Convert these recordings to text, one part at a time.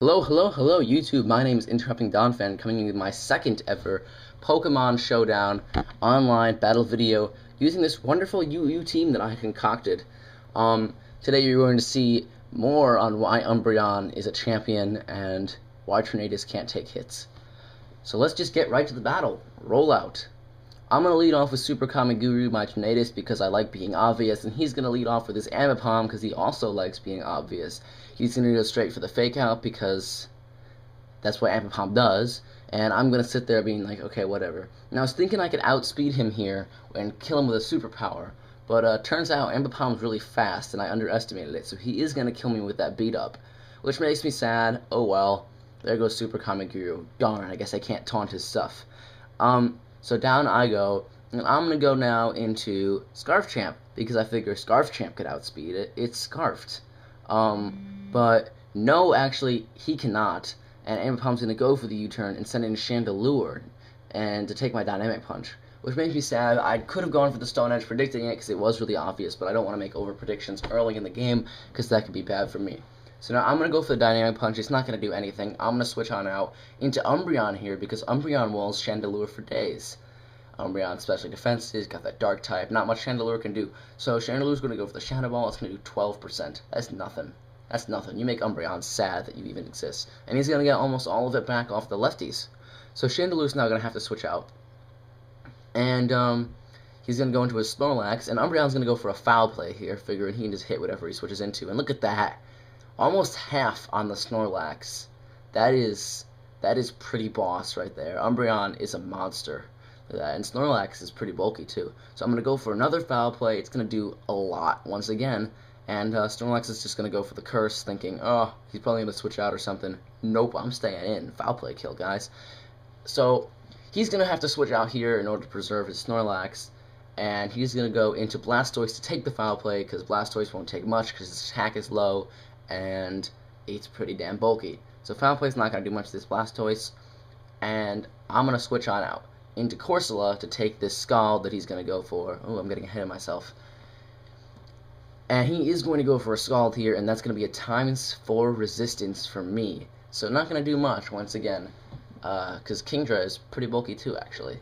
Hello, YouTube. My name is Interrupting Donphan, coming in with my second ever Pokemon Showdown online battle video using this wonderful UU team that I concocted. Today you're going to see more on why Umbreon is a champion and why Tornadus can't take hits. So let's just get right to the battle. Roll out. I'm going to lead off with Super Kamiguru, my Tornadus, because I like being obvious, and he's going to lead off with his Ambipom because he also likes being obvious. He's going to go straight for the fake out because that's what Ambipom does, and I'm going to sit there being like, okay, whatever. Now, I was thinking I could outspeed him here and kill him with a superpower, but turns out Ambipom's really fast, and I underestimated it, so he is going to kill me with that beat up, which makes me sad. Oh well, there goes Super Kamiguru. Darn, I guess I can't taunt his stuff. So down I go, and I'm going to go now into Scarf Champ, because I figure Scarf Champ could outspeed it. It's Scarfed. But no, actually, he cannot, and Ambipom's going to go for the U-turn and send in Chandelure and to take my Dynamic Punch, which makes me sad. I could have gone for the Stone Edge predicting it, because it was really obvious, but I don't want to make over-predictions early in the game, because that could be bad for me. So now I'm going to go for the Dynamic Punch. It's not going to do anything. I'm going to switch on out into Umbreon here, because Umbreon walls Chandelure for days. Umbreon specially defenses, got that Dark type. Not much Chandelure can do. So Chandelure's going to go for the Shadow Ball. It's going to do 12%. That's nothing. That's nothing. You make Umbreon sad that you even exist. And he's going to get almost all of it back off the lefties. So Chandelure's now going to have to switch out. And he's going to go into his Snorlax, and Umbreon's going to go for a foul play here, figuring he can just hit whatever he switches into. And look at that. Almost half on the Snorlax. That is pretty boss right there. Umbreon is a monster. And Snorlax is pretty bulky too. So I'm going to go for another foul play. It's going to do a lot once again. And Snorlax is just going to go for the curse, thinking, oh, he's probably going to switch out or something. Nope, I'm staying in. Foul play kill, guys. So he's going to have to switch out here in order to preserve his Snorlax. And he's going to go into Blastoise to take the foul play, because Blastoise won't take much because his attack is low and it's pretty damn bulky. So foul play's not going to do much to this Blastoise. And I'm going to switch on out into Corsola to take this Scald that he's going to go for. Oh, I'm getting ahead of myself. And he is going to go for a Scald here, and that's going to be a ×4 resistance for me. So not going to do much once again, because Kingdra is pretty bulky too, actually.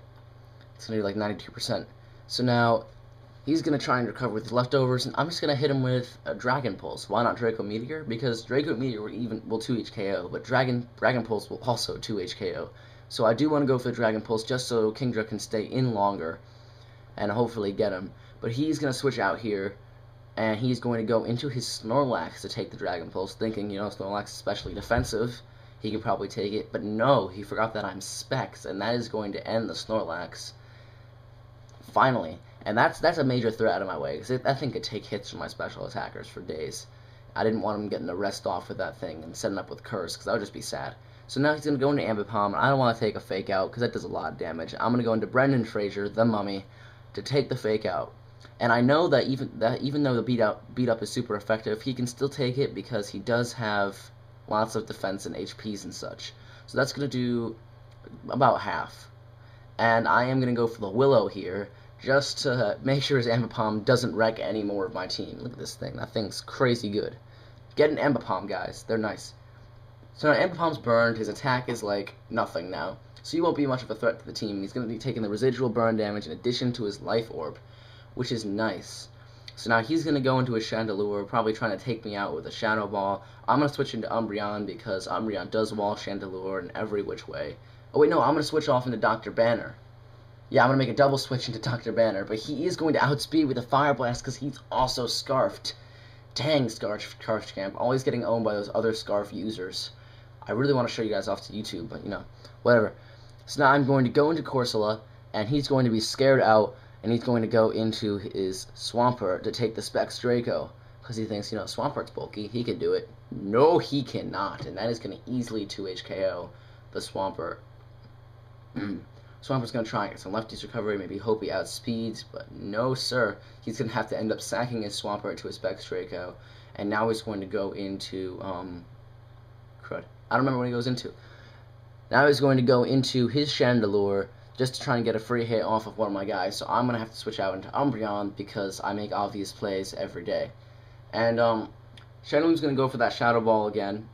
It's going to do like 92%. So now he's going to try and recover with his leftovers, and I'm just going to hit him with a Dragon Pulse. Why not Draco Meteor? Because Draco Meteor will 2 HKO, but Dragon Pulse will also 2 HKO. So I do want to go for the Dragon Pulse just so Kingdra can stay in longer and hopefully get him. But he's going to switch out here, and he's going to go into his Snorlax to take the Dragon Pulse, thinking, you know, Snorlax is especially defensive. He can probably take it. But no, he forgot that I'm Specs, and that is going to end the Snorlax. Finally. And that's a major threat out of my way, because that thing could take hits from my special attackers for days. I didn't want him getting the rest off with that thing and setting up with Curse, because that would just be sad. So now he's going to go into Ambipom, and I don't want to take a fake out, because that does a lot of damage. I'm going to go into Brendan Fraser, the mummy, to take the fake out. And I know that even though the beat up is super effective, he can still take it because he does have lots of defense and HPs and such. So that's going to do about half. And I am going to go for the Willow here, just to make sure his Ambipom doesn't wreck any more of my team. Look at this thing. That thing's crazy good. Get an Ambipom, guys. They're nice. So now Ambipom's burned. His attack is like nothing now. So he won't be much of a threat to the team. He's going to be taking the residual burn damage in addition to his Life Orb, which is nice. So now he's going to go into his Chandelure, probably trying to take me out with a Shadow Ball. I'm going to switch into Umbreon because Umbreon does wall Chandelure in every which way. Oh wait, no, I'm going to switch off into Dr. Banner. Yeah, I'm going to make a double switch into Dr. Banner, but he is going to outspeed with a Fire Blast because he's also Scarfed. Dang, Scarf Champ, always getting owned by those other Scarf users. I really want to show you guys off to YouTube, but, you know, whatever. So now I'm going to go into Corsola, and he's going to be scared out, and he's going to go into his Swampert to take the Specs Draco, because he thinks, you know, Swampert's bulky, he can do it. No, he cannot, and that is going to easily 2 HKO the Swampert. Swampert's going to try and get some lefties recovery, maybe hope he outspeeds, but no, sir. He's going to have to end up sacking his Swampert to his Specs Draco, and now he's going to go into, crud. I don't remember what he goes into. Now he's going to go into his Chandelure just to try and get a free hit off of one of my guys. So I'm going to have to switch out into Umbreon because I make obvious plays every day. And Chandelure's going to go for that Shadow Ball again.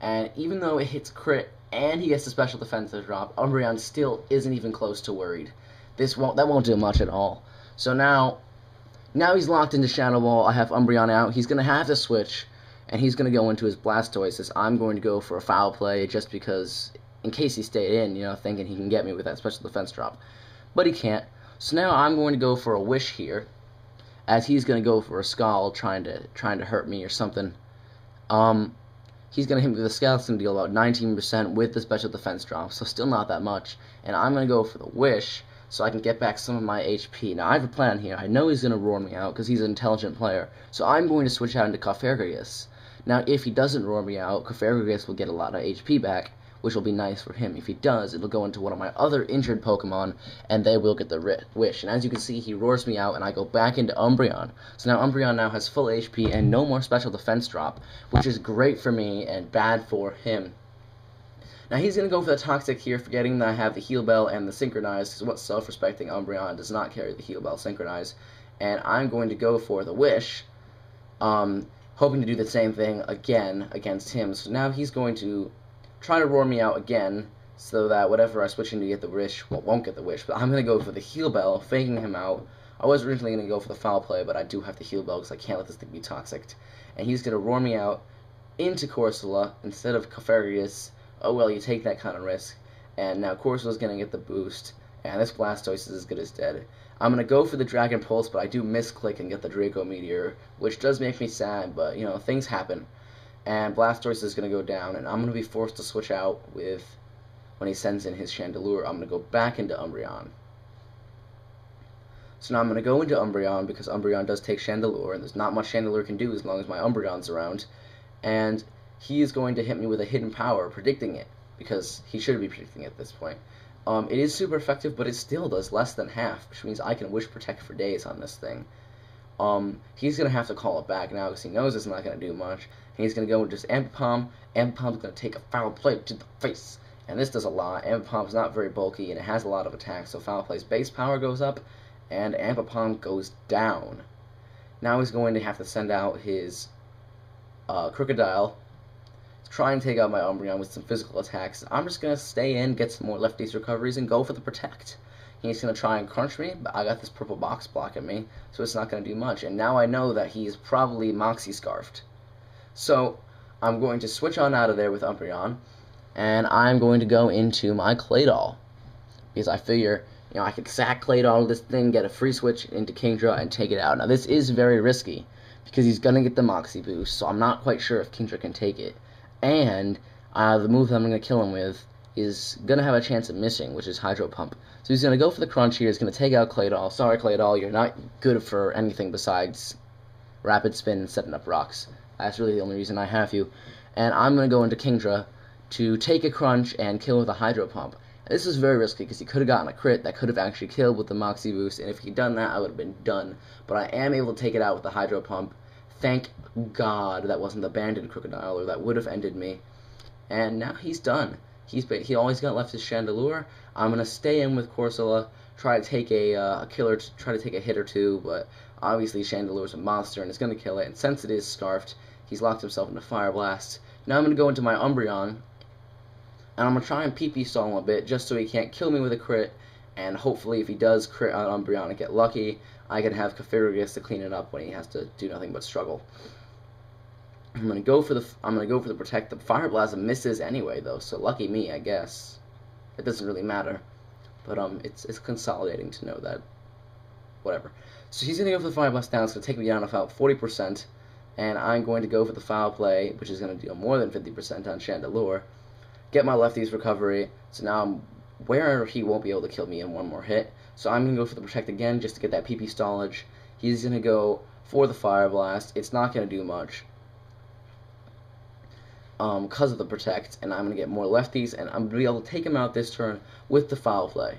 And even though it hits crit and he gets the special defensive drop, Umbreon still isn't even close to worried. That won't do much at all. So now he's locked into Shadow Ball. I have Umbreon out. He's gonna have to switch, and he's gonna go into his Blastoise. I'm going to go for a foul play just because, in case he stayed in, thinking he can get me with that special defense drop, but he can't. So now I'm going to go for a Wish here, as he's gonna go for a Scald, trying to hurt me or something. He's going to hit me with a Scald. It's going to deal about 19% with the special defense drop, so still not that much. And I'm going to go for the Wish so I can get back some of my HP. Now, I have a plan here. I know he's going to roar me out because he's an intelligent player, so I'm going to switch out into Cofagrigus. Now, if he doesn't roar me out, Cofagrigus will get a lot of HP back, which will be nice for him. If he does, it'll go into one of my other injured Pokemon, and they will get the Wish. And as you can see, he roars me out, and I go back into Umbreon. So now Umbreon now has full HP and no more special defense drop, which is great for me and bad for him. Now he's going to go for the Toxic here, forgetting that I have the Heal Bell and the Synchronize, because what self-respecting Umbreon does not carry the Heal Bell Synchronize. And I'm going to go for the Wish, hoping to do the same thing again against him. So now he's going to try to roar me out again, so that whatever I switch in to get the Wish, well, won't get the Wish, but I'm going to go for the Heal Bell, faking him out. I was originally going to go for the Foul Play, but I do have the Heal Bell because I can't let this thing be toxic. And he's going to roar me out into Corsola instead of Cofagrigus. Oh well, you take that kind of risk. And now Corsola's going to get the boost, and this Blastoise is as good as dead. I'm going to go for the Dragon Pulse, but I do misclick and get the Draco Meteor, which does make me sad, but, things happen. And Blastoise is going to go down, and I'm going to be forced to switch out with, when he sends in his Chandelure, I'm going to go back into Umbreon. So now I'm going to go into Umbreon, because Umbreon does take Chandelure, and there's not much Chandelure can do as long as my Umbreon's around. And he is going to hit me with a Hidden Power, predicting it, because he should be predicting it at this point. It is super effective, but it still does less than half, which means I can Wish Protect for days on this thing. He's going to have to call it back now because he knows it's not going to do much. And he's going to go with just Ambipom. Ambipom's going to take a Foul Play to the face. And this does a lot. Ambipom's not very bulky and it has a lot of attacks, so Foul Play's base power goes up and Ambipom goes down. Now he's going to have to send out his Crocodile to try and take out my Umbreon with some physical attacks. I'm just going to stay in, get some more lefties recoveries, and go for the Protect. He's going to try and crunch me, but I got this purple box blocking me, so it's not going to do much. And now I know that he's probably Moxie Scarfed. So I'm going to switch on out of there with Umbreon, and I'm going to go into my Claydol. Because I figure, I could sack Claydol this thing, get a free switch into Kingdra, and take it out. Now this is very risky, because he's going to get the Moxie boost, so I'm not quite sure if Kingdra can take it. And the move that I'm going to kill him with is going to have a chance of missing, which is Hydro Pump. So he's going to go for the crunch here. He's going to take out Claydol. Sorry, Claydol, you're not good for anything besides Rapid Spin and setting up rocks. That's really the only reason I have you. And I'm going to go into Kingdra to take a crunch and kill with a Hydro Pump. This is very risky because he could have gotten a crit that could have actually killed with the Moxie boost, and if he'd done that, I would have been done. But I am able to take it out with the Hydro Pump. Thank God that wasn't the Banded Crocodile, or that would have ended me. And now he's done. He always got left his Chandelure. I'm going to stay in with Corsola, try to take a try to take a hit or two, but obviously Chandelure's a monster and it's going to kill it. And since it is Scarfed, he's locked himself into Fire Blast. Now I'm going to go into my Umbreon, and I'm going to try and PP stall him a bit just so he can't kill me with a crit. And hopefully if he does crit on Umbreon and get lucky, I can have Cofagrigus to clean it up when he has to do nothing but struggle. I'm gonna go for the Protect. The Fire Blast misses anyway though, so lucky me, I guess. It doesn't really matter, but it's consolidating to know that. Whatever. So he's gonna go for the Fire Blast down. It's gonna take me down about 40%, and I'm going to go for the Foul Play, which is gonna deal more than 50% on Chandelure. Get my lefties recovery. So now I'm where he won't be able to kill me in one more hit. So I'm gonna go for the Protect again just to get that PP stallage. He's gonna go for the Fire Blast. It's not gonna do much. Because of the Protect, and I'm going to get more lefties, and I'm going to be able to take him out this turn with the Foul Play.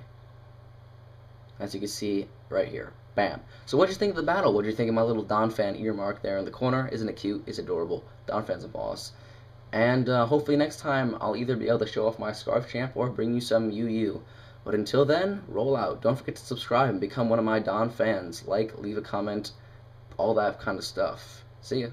As you can see right here. Bam. So what did you think of the battle? What did you think of my little Donphan earmark there in the corner? Isn't it cute? It's adorable. Donphan's a boss. And hopefully next time I'll either be able to show off my Scarf Champ or bring you some UU. But until then, roll out. Don't forget to subscribe and become one of my Donphans. Like, leave a comment, all that kind of stuff. See ya.